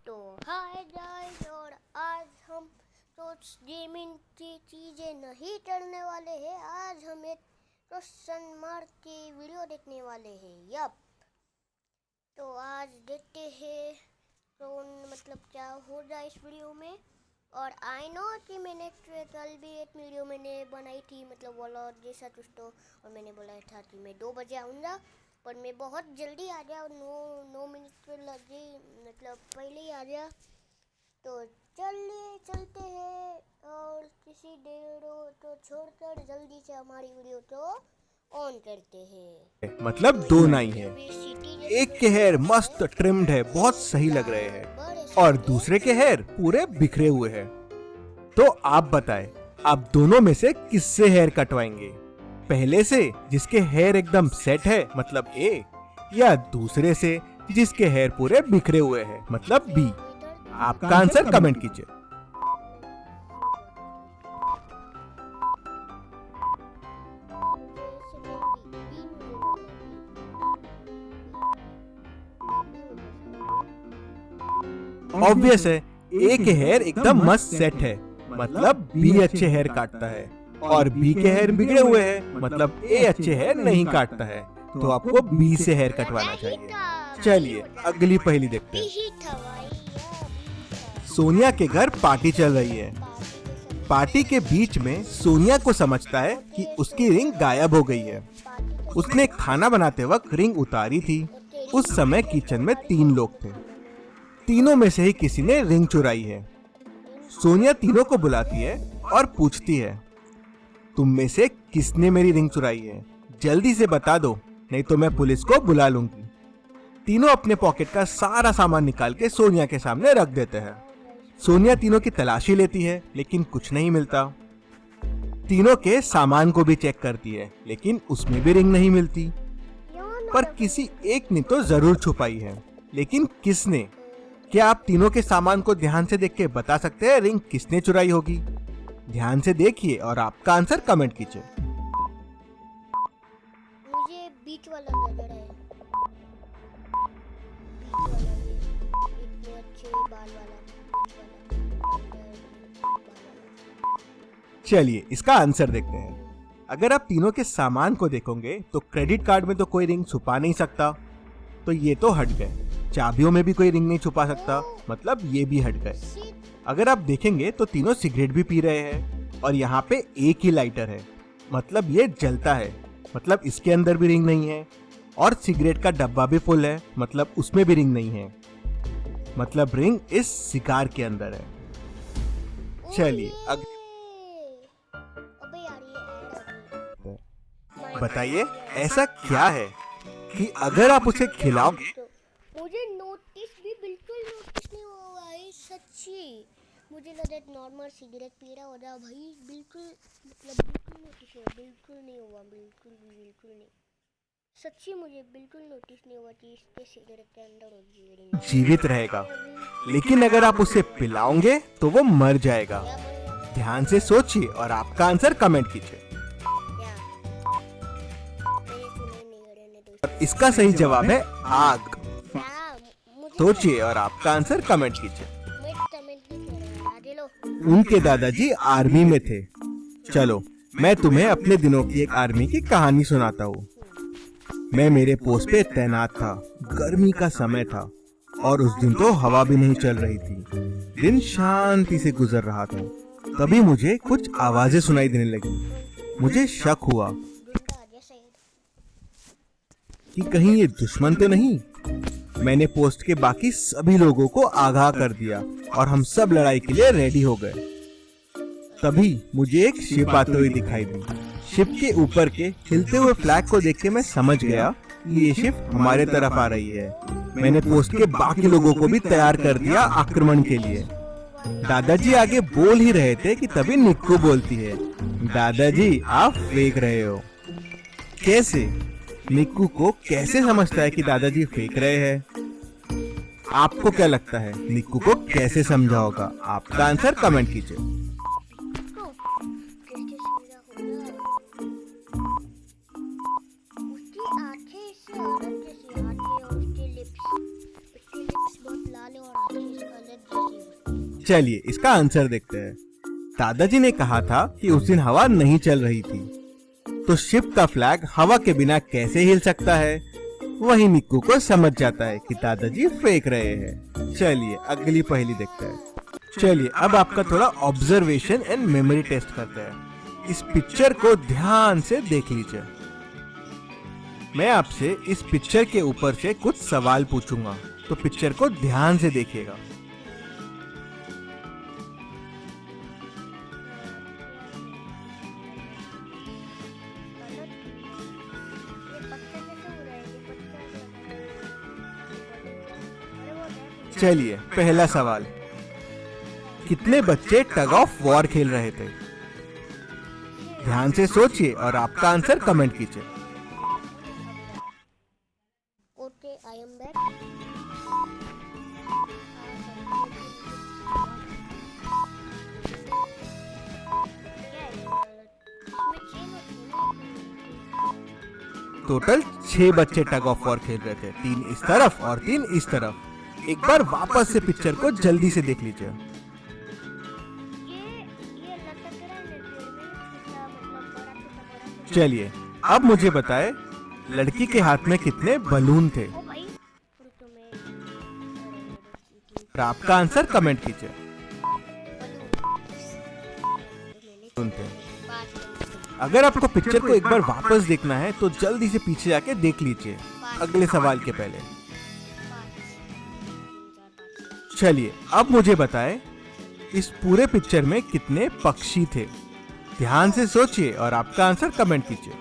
तो hi guys, और आज हम कुछ गेमिंग की चीज़ें नहीं करने वाले हैं। आज हम एक क्वेश्चन मार्क की वीडियो देखने वाले हैं। यप, तो आज देखते हैं कौन क्या होगा इस वीडियो में। और आई नो कि मैंने कल भी एक वीडियो मैंने बनाई थी, व्लॉग जैसा कुछ, तो और मैंने बोला था कि मैं 2 बजे आऊँगा, पर मैं बहुत जल्दी आ गया और 9 मिनट पे लगे, पहले ही आ गया। तो चलिए चलते हैं और किसी देर तो छोड़कर जल्दी से हमारी वीडियो को ऑन करते हैं। मतलब 2 नाई है। एक के हेयर मस्त ट्रिम्ड है, बहुत सही लग रहे हैं, और दूसरे के हेयर पूरे बिखरे हुए हैं। तो आप बताएं, आप दोनों में से किससे हेयर कटवाएंगे? पहले से जिसके हेयर एकदम सेट है मतलब ए, या दूसरे से जिसके हेयर पूरे बिखरे हुए हैं मतलब बी? आपका आंसर कमेंट कीजिए। ऑब्वियस है, ए के हेयर एकदम मस्त सेट है मतलब बी अच्छे हेयर काटता है, और बी के हेयर बिगड़े हुए हैं मतलब ए अच्छे हेयर नहीं काटता है। तो आपको बी से हेयर कटवाना चाहिए। चलिए अगली पहेली देखते हैं। सोनिया के घर पार्टी चल रही है। पार्टी के बीच में सोनिया को समझता है कि उसकी रिंग गायब हो गई है। उसने खाना बनाते वक्त रिंग उतारी थी। उस समय किचन में 3 लोग थे। तीनों में से ही किसी ने रिंग चुराई है। सोनिया तीनों को बुलाती है और पूछती है, तुम में से किसने मेरी रिंग चुराई है? जल्दी से बता दो, नहीं तो मैं पुलिस को बुला लूंगी। तीनों अपने पॉकेट का सारा सामान निकाल के सोनिया के सामने रख देते हैं। सोनिया तीनों की तलाशी लेती है, लेकिन कुछ नहीं मिलता। तीनों के सामान को भी चेक करती है, लेकिन उसमें भी रिंग नहीं मिलती। पर किसी एक ने तो जरूर छुपाई है, लेकिन किसने? क्या आप तीनों के सामान को ध्यान से देख के बता सकते हैं रिंग किसने चुराई होगी? ध्यान से देखिए और आपका आंसर कमेंट कीजिए। मुझे बीच वाला लग रहा है, बीच वाला, ये इतने अच्छे बाल वाला, बीच वाला। चलिए इसका आंसर देखते हैं। अगर आप तीनों के सामान को देखोगे तो क्रेडिट कार्ड में तो कोई रिंग छुपा नहीं सकता, तो ये तो हट गए। चाबियों में भी कोई रिंग नहीं छुपा सकता, मतलब ये भी हट गए। अगर आप देखेंगे तो तीनों सिगरेट भी पी रहे हैं, और यहाँ पे एक ही लाइटर है, मतलब ये जलता है, मतलब इसके अंदर भी रिंग नहीं है। और सिगरेट का डब्बा भी फुल है, मतलब उसमें भी रिंग नहीं है, मतलब रिंग इस सिगार के अंदर है। चलिए अबे यार, ये बताइए ऐसा क्या है कि अगर आप उसे खिलाओगे? मुझे नोटिस भी बिल्कुल नोटिस नहीं हुआ भाई, सच्ची। मुझे लगा नॉर्मल सिगरेट पी रहा होगा भाई, बिल्कुल बिल्कुल नोटिस हुआ, बिल्कुल नहीं हुआ, बिल्कुल नहीं। सच्ची मुझे बिल्कुल नोटिस नहीं हुआ कि इसके सिगरेट के अंदर होगी। जीवित रहेगा, लेकिन अगर आप उसे पिलाओगे तो वो मर जाएगा। ध्यान से सोचिए और आपका आंसर कमेंट कीजिए। इसका सही जवाब है आग। सोचिए और आपका आंसर कमेंट कीजिए। उनके दादाजी आर्मी में थे। चलो मैं तुम्हें अपने दिनों की एक आर्मी की कहानी सुनाता हूँ। मैं मेरे पोस्ट पे तैनात था। गर्मी का समय था और उस दिन तो हवा भी नहीं चल रही थी। दिन शांति से गुजर रहा था। तभी मुझे कुछ आवाजें सुनाई देने लगी। मुझे शक हुआ कि कहीं ये दुश्मन तो नहीं। मैंने पोस्ट के बाकी सभी लोगों को आगाह कर दिया और हम सब लड़ाई के लिए रेडी हो गए। तभी मुझे एक शिप आते हुए दिखाई दी। शिप के ऊपर के हिलते हुए फ्लैग को देख के मैं समझ गया कि ये शिप हमारे तरफ आ रही है। मैंने पोस्ट के बाकी लोगों को भी तैयार कर दिया आक्रमण के लिए। दादाजी आगे बोल ही रहे थे कि तभी निक्कू बोलती है, दादाजी आप फेंक रहे हो। कैसे? निक्कू को कैसे समझता है कि दादाजी फेंक रहे हैं? आपको क्या लगता है निक्कू को कैसे समझा होगा? आपका आंसर कमेंट कीजिए। उसकी आंखें इससे अलग जैसी, आंखें और उसके लिप्स बहुत लाल है, और आंखें इसका चलिए इसका आंसर देखते हैं। दादाजी ने कहा था कि उस दिन हवा नहीं चल रही थी, तो शिप का फ्लैग हवा के बिना कैसे हिल सकता है? वही मिक्कू को समझ जाता है कि दादाजी फेंक रहे हैं। चलिए अगली पहेली देखते हैं। चलिए अब आपका थोड़ा ऑब्जर्वेशन एंड मेमोरी टेस्ट करते हैं। इस पिक्चर को ध्यान से देख लीजिए। मैं आपसे इस पिक्चर के ऊपर से कुछ सवाल पूछूंगा, तो पिक्चर को ध्यान से देखिएगा। चलिए पहला सवाल, कितने बच्चे टग ऑफ वॉर खेल रहे थे? ध्यान से सोचिए और आपका आंसर कमेंट कीजिए। Okay, I am back. Total 6 बच्चे टग ऑफ वॉर खेल रहे थे, 3 इस तरफ और 3 इस तरफ। एक बार वापस से पिक्चर को जल्दी से देख लीजिए। ये लटक रहा है पेड़ में, छोटा मतलब बड़ा छोटा। चलिए अब मुझे बताएं, लड़की के हाथ में कितने बलून थे? ओ भाई, रुको मैं और आपका आंसर कमेंट कीजिए। बलून थे। अगर आपको पिक्चर को एक बार वापस देखना है तो जल्दी से पीछे जाके देख लीजिए अगले सवाल के पहले। चलिए अब मुझे बताएं, इस पूरे पिक्चर में कितने पक्षी थे? ध्यान से सोचिए और आपका आंसर कमेंट कीजिए।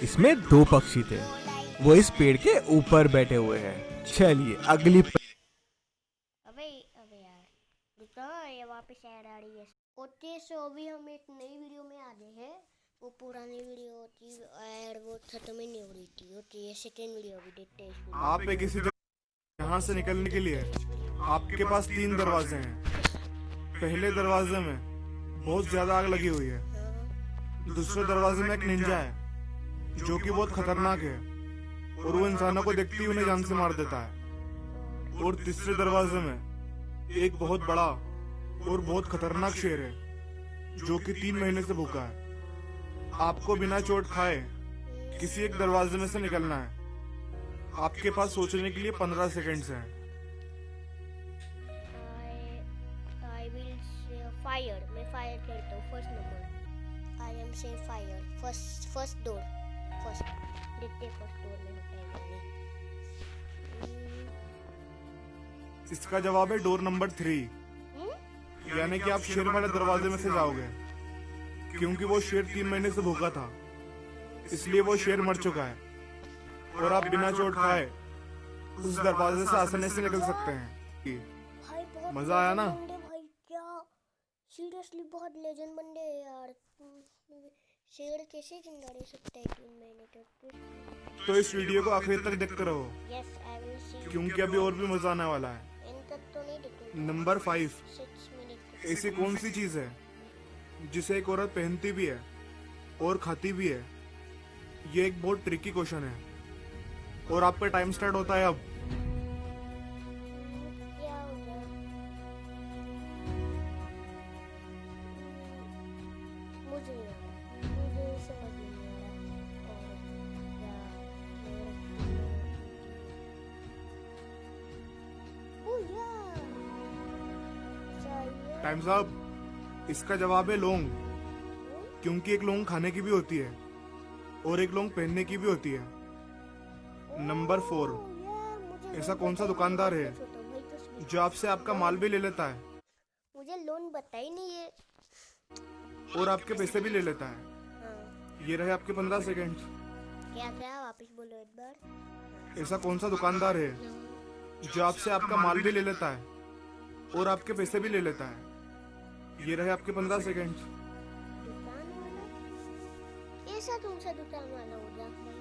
इसमें 2 पक्षी थे, वो इस पेड़ के ऊपर बैठे हुए हैं। चलिए अगली अबे यार, रुको, ये वापस ऐड आ रही है। ओके, सो अभी हम एक नई वीडियो में आ गए हैं। वो पुरानी वीडियो होती और वो खत्म ही नहीं हो रही थी। ओके, ये सेकंड वीडियो भी देखते हैं। इस वीडियो आप एक किसी जगह यहाँ से निकलने के लिए आपके पास 3 दरवाजे हैं। पहले दरवाजे में बहुत ज्यादा आग लगी हुई है। दूसरे दरवाजे में एक निंजा है जो कि बहुत खतरनाक है और वो इंसानों को देखते ही उन्हें जान से मार देता है। और तीसरे दरवाजे में एक बहुत बड़ा और बहुत खतरनाक शेर है जो कि 3 महीने से भूखा है। आपको बिना चोट खाए किसी एक दरवाजे में से निकलना है। आपके पास सोचने के लिए 15 सेकंड्स हैं। I will say fire. मैं फायर करता हूँ। First number. I am say fire. First door. First देखते फर्स्ट डोर में होता है नहीं। इसका जवाब है डोर नंबर 3, यानी कि आप शेर वाले दरवाजे में से जाओगे, क्योंकि वो शेर 3 महीने से भूखा था, इसलिए वो शेर मर चुका है और आप बिना चोट खाए उस दरवाजे से आसानी से निकल सकते हैं। भाई बहुत मजा आया ना? legend है भाई, क्या सीरियसली बहुत लेजेंड बन गए यार। शेर कैसे जिंदा रह सकता है 3 महीने तक? तो इस वीडियो को आखिर तक देखते रहो, यस, आई विल सी। क्योंकि अभी और भी मजा आने वाला है। एंड तक तो नहीं देखूंगा। Number 5, 6 minute. ऐसी कौन सी चीज है जिसे एक औरत पहनती भी है और खाती भी है? ये एक बहुत ट्रिकी क्वेश्चन है और आपका टाइम स्टार्ट होता है अब। क्या होगा? मुझे नहीं आ रहा, मुझे समझ नहीं आ रहा। और क्या चाहिए? Times up. इसका जवाब है लौंग, क्योंकि एक लौंग खाने की भी होती है और एक लौंग पहनने की भी होती है। नंबर 4, ऐसा कौन सा दुकानदार है जो आपसे आपका माल भी ले लेता है मुझे लोन बता ही नहीं है। और आपके पैसे भी ले लेता है? हाँ, ये रहे आपके 15 सेकंड। क्या क्या वापस बोलो एक बार। ऐसा कौन सा दुकानदार है जो आपसे आपका माल भी ले लेता है और आपके पैसे भी ले लेता है? ये रहे आपके 15 सेकंड। दुकान वाला? ऐसा कौन सा दुकान वाला होगा भाई?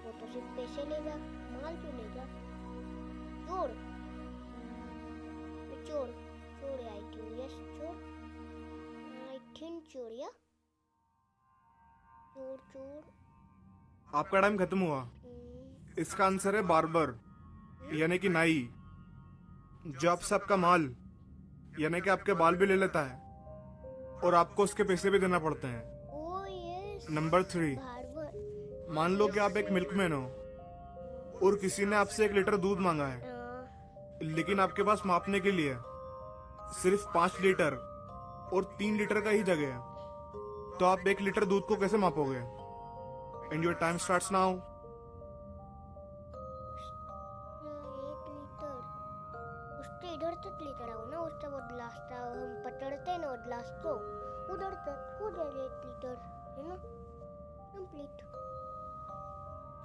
वो तो सिर्फ पैसे लेगा, माल क्यों लेगा? चोर। चोर, चोर आई थिंक। यस, चोर आई चोरिया चोर चोर आपका टाइम खत्म हुआ। इसका आंसर है बार्बर, यानी कि नाई, जो आपसे आपका माल यानी कि आपके बाल भी ले लेता है और आपको उसके पैसे भी देना पड़ते हैं। ओ यस नंबर 3, बार्बर मान लो कि आप एक मिल्कमैन हो और किसी ने आपसे 1 लीटर दूध मांगा है, लेकिन आपके पास मापने के लिए सिर्फ 5 लीटर और 3 लीटर का ही जगह है, तो आप 1 लीटर दूध को कैसे मापोगे? And your time starts now. 1 litre उसके इधर तक लेकर आओ ना, उसका वो ग्लास था हम पकड़ते हैं ना वो ग्लास को, उधर तक हो जाएगा 1 लीटर, है ना, कंप्लीट।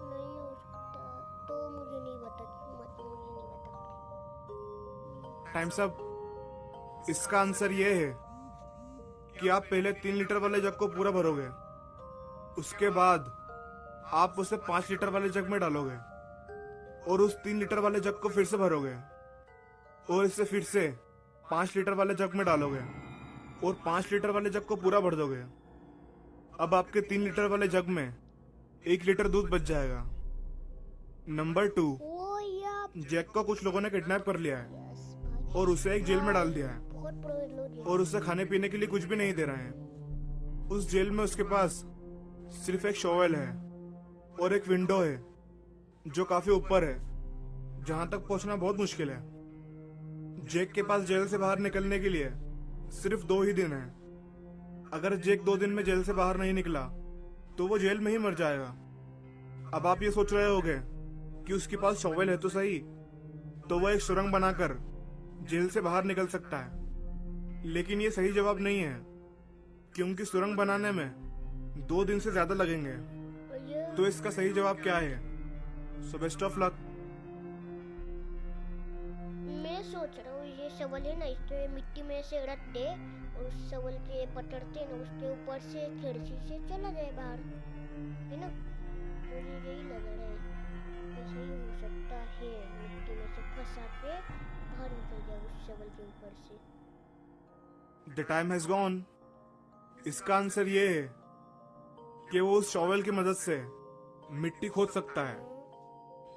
नहीं हो सकता तो मुझे नहीं बता, मुझे नहीं बता। Times up. इसका आंसर ये है कि आप पहले 3 लीटर वाले जग को पूरा भरोगे, उसके बाद आप उसे 5 लीटर वाले जग में डालोगे और उस 3 लीटर वाले जग को फिर से भरोगे और इसे फिर से 5 लीटर वाले जग में डालोगे और 5 लीटर वाले जग को पूरा भर दोगे। अब आपके 3 लीटर वाले जग में 1 लीटर दूध बच जाएगा। नंबर 2, ओ या जैक को कुछ लोगों ने किडनैप कर लिया है यस भाई, और उसे एक जेल में डाल दिया है बहुत बड़े लोग हैं। और उसे खाने पीने के लिए कुछ भी नहीं दे रहे हैं। उस जेल में उसके पास सिर्फ एक शॉवेल है और एक विंडो है जो काफी ऊपर है, जहां तक पहुंचना बहुत मुश्किल है। जैक के पास जेल से बाहर निकलने के लिए सिर्फ 2 ही दिन है। अगर जैक 2 दिन में जेल से बाहर नहीं निकला तो वो जेल में ही मर जाएगा। अब आप ये सोच रहे होगे कि उसके पास शॉवेल है तो सही, तो वो एक सुरंग बनाकर जेल से बाहर निकल सकता है, लेकिन ये सही जवाब नहीं है, क्योंकि सुरंग बनाने में 2 दिन से ज्यादा लगेंगे। ये तो इसका सही जवाब क्या है? So best of luck. मैं सोच रहा हूँ ये शवल है ना, इसके मिट्टी में से रख दे और उस शवल के पकड़ते ना उसके ऊपर से खिड़की से चला जाए बाहर, है ना, मुझे यही लग रहा है ऐसे ही हो सकता है, मिट्टी में से फंसा के बाहर निकल जाए उस शवल के ऊपर से। The time has gone. इसका आंसर ये है कि वो उस शॉवेल की मदद से मिट्टी खोद सकता है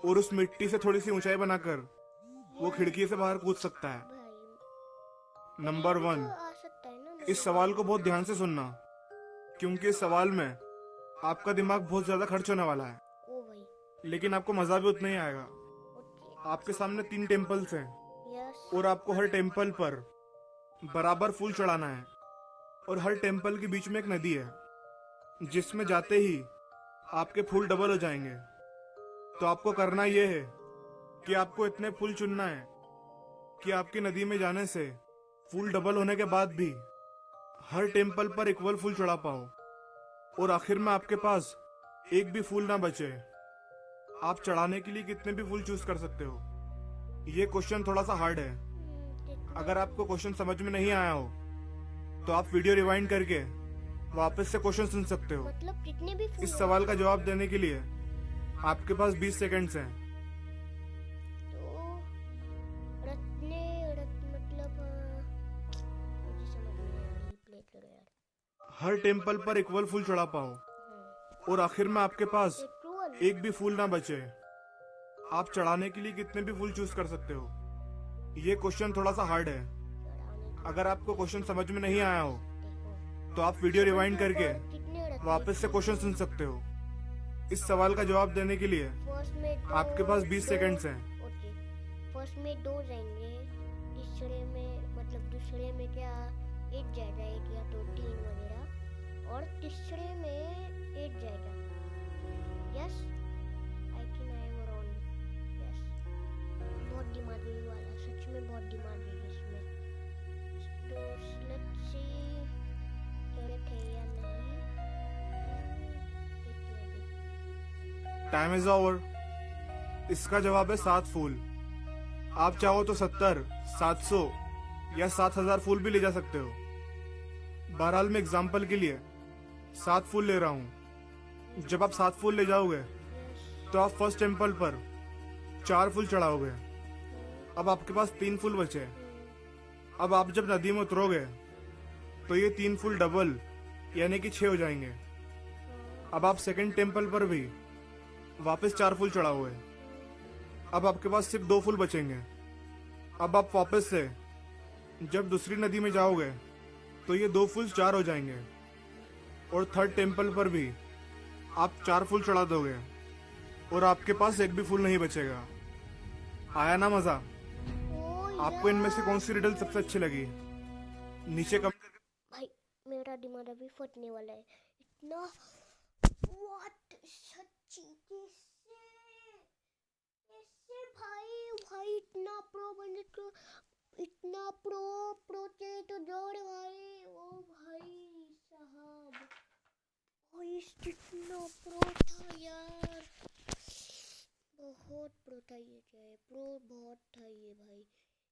और उस मिट्टी से थोड़ी सी ऊंचाई बनाकर वो खिड़की से बाहर कूद सकता है। भाई नंबर तो 1, आ सकता है ना, इस सवाल को बहुत ध्यान से सुनना, क्योंकि इस सवाल में आपका दिमाग बहुत ज्यादा खर्च होने वाला है, ओ भाई, लेकिन आपको मजा भी उतना ही आएगा। ओके, आपके सामने 3 टेम्पल्स हैं यस, और आपको हर टेम्पल पर बराबर फूल चढ़ाना है और हर टेम्पल के बीच में एक नदी है, जिसमें जाते ही आपके फूल डबल हो जाएंगे। तो आपको करना यह है कि आपको इतने फूल चुनना है कि आपकी नदी में जाने से फूल डबल होने के बाद भी हर टेम्पल पर इक्वल फूल चढ़ा पाओ और आखिर में आपके पास एक भी फूल ना बचे। आप चढ़ाने के लिए कितने भी फूल चूज कर सकते हो। ये क्वेश्चन थोड़ा सा हार्ड है। अगर आपको क्वेश्चन समझ में नहीं आया हो तो आप वीडियो रिवाइंड करके वापस से क्वेश्चन सुन सकते हो। मतलब कितने भी फूल इस सवाल का जवाब देने के लिए आपके पास 20 सेकंड्स हैं। तो मतलब मुझे समझ नहीं आ रही, प्ले करो यार। हर टेम्पल पर इक्वल फूल चढ़ा पाओ और आखिर में आपके पास पेट्रोल एक भी फूल ना बचे। आप चढ़ाने के लिए कितने भी फूल चूज कर सकते हो। ये क्वेश्चन थोड़ा सा हार्ड है। चढ़ाने अगर आपको क्वेश्चन समझ में नहीं आया हो देखो तो आप वीडियो रिवाइंड करके कितने रखते वापस से क्वेश्चन सुन सकते हो। इस सवाल का जवाब देने के लिए फर्स्ट में आपके पास 20 सेकंड्स हैं। ओके, फर्स्ट में 2 जाएंगे, तीसरे में मतलब दूसरे में क्या 1 जाएगा, 1 या तो 3 वगैरह, और तीसरे में 8 जाएगा। Yes, I think I am wrong. Yes, बहुत दिमागी वाला, सच में बहुत दिमागी है इसमें। तो लेट्स सी करेक्ट है या नहीं। देखते हैं अभी। Time is over. इसका जवाब है 7 फूल। आप चाहो तो 70, 700 या 7000 फूल भी ले जा सकते हो। बहरहाल मैं एग्जाम्पल के लिए 7 फूल ले रहा हूँ। जब आप 7 फूल ले जाओगे तो आप फर्स्ट टेम्पल पर 4 फूल चढ़ाओगे। अब आपके पास 3 फूल बचे। अब आप जब नदी में उतरोगे तो ये 3 फूल डबल यानी कि 6 हो जाएंगे। अब आप सेकंड टेम्पल पर भी वापस 4 फूल चढ़ा हुए। अब आपके पास सिर्फ 2 फूल बचेंगे। अब आप वापस से जब दूसरी नदी में जाओगे तो ये 2 फूल 4 हो जाएंगे और थर्ड टेम्पल पर भी आप 4 फूल चढ़ा दोगे और आपके पास एक भी फूल नहीं बचेगा। आया ना मजा? आपको इनमें से कौन सी रिडल सबसे अच्छी लगी? नीचे कमेंट करके भाई मेरा दिमाग अभी फटने वाला है। इतना व्हाट सच्ची कैसे भाई भाई इतना प्रो बने तो इतना प्रो थे तो जोड़ भाई। ओ भाई साहब भाई इतना प्रो था यार, बहुत प्रो था ये। क्या है प्रो बहुत था ये भाई।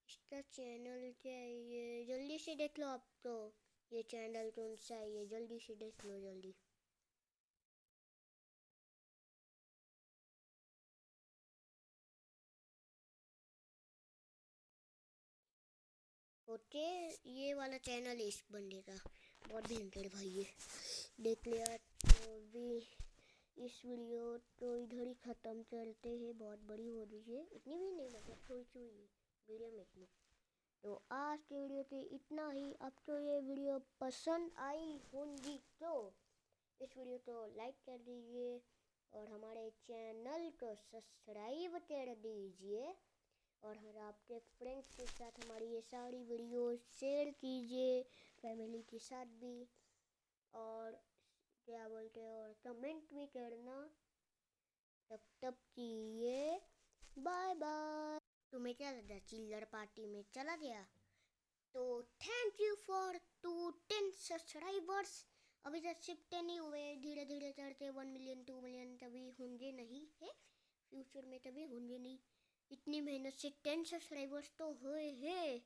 इसका चैनल क्या है ये, जल्दी से देख लो आप तो। ये चैनल कौन सा है ये, जल्दी से देख लो जल्दी। ओके ये वाला चैनल इस बंदे का बहुत भयंकर भाई ये। देख लिया तो भी इस वीडियो तो इधर ही ख़त्म करते हैं। बहुत बड़ी हो रही है, इतनी भी नहीं मतलब थोड़ी सी वीडियो में इतनी। तो आज के वीडियो पे इतना ही। आपको ये वीडियो पसंद आई होगी तो इस वीडियो को लाइक कर दीजिए और हमारे चैनल को सब्सक्राइब कर दीजिए और आपके फ्रेंड्स के साथ हमारी ये सारी वीडियो शेयर कीजिए, फैमिली के साथ भी। और क्या बोलते हैं, और कमेंट भी करना। तब कीजिए, बाय बाय। तुम्हें क्या लगा चिल्लर पार्टी में चला गया? तो थैंक यू फॉर 10 सब्सक्राइबर्स। अभी तक सिर्फ 10 ही हुए, धीरे धीरे चढ़ते 1 मिलियन 2 मिलियन तभी होंगे नहीं है, फ्यूचर में तभी होंगे नहीं। इतनी मेहनत से 10 सब्सक्राइबर्स तो हुए हैं।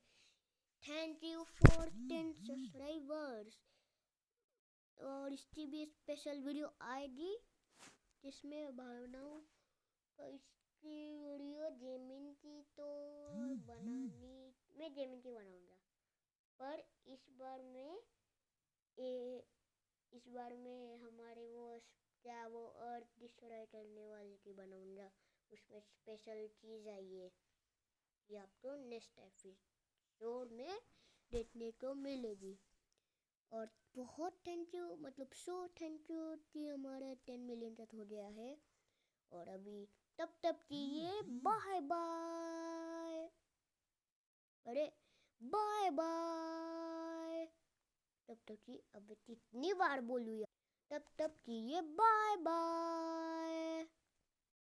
Thank you for 10 subscribers. और इसकी भी स्पेशल वीडियो आएगी जिसमें भावनाओं तो इसकी वीडियो जेमिन की तो बनानी, मैं जेमिन की बनाऊंगा। पर इस बार में हमारे वो क्या वो अर्थ डिस्ट्रॉय करने वाले की बनाऊंगा। उसमें स्पेशल चीज़ आई है, ये आपको नेक्स्ट एपिसोड में देखने को मिलेगी। और बहुत थैंक यू, मतलब थैंक यू कि हमारा 10 मिलियन तक हो गया है। और अभी तब कीजिए, बाय बाय। अरे बाय बाय। तब की अब कितनी बार बोलूँ यार, तब कीजिए, बाय बाय।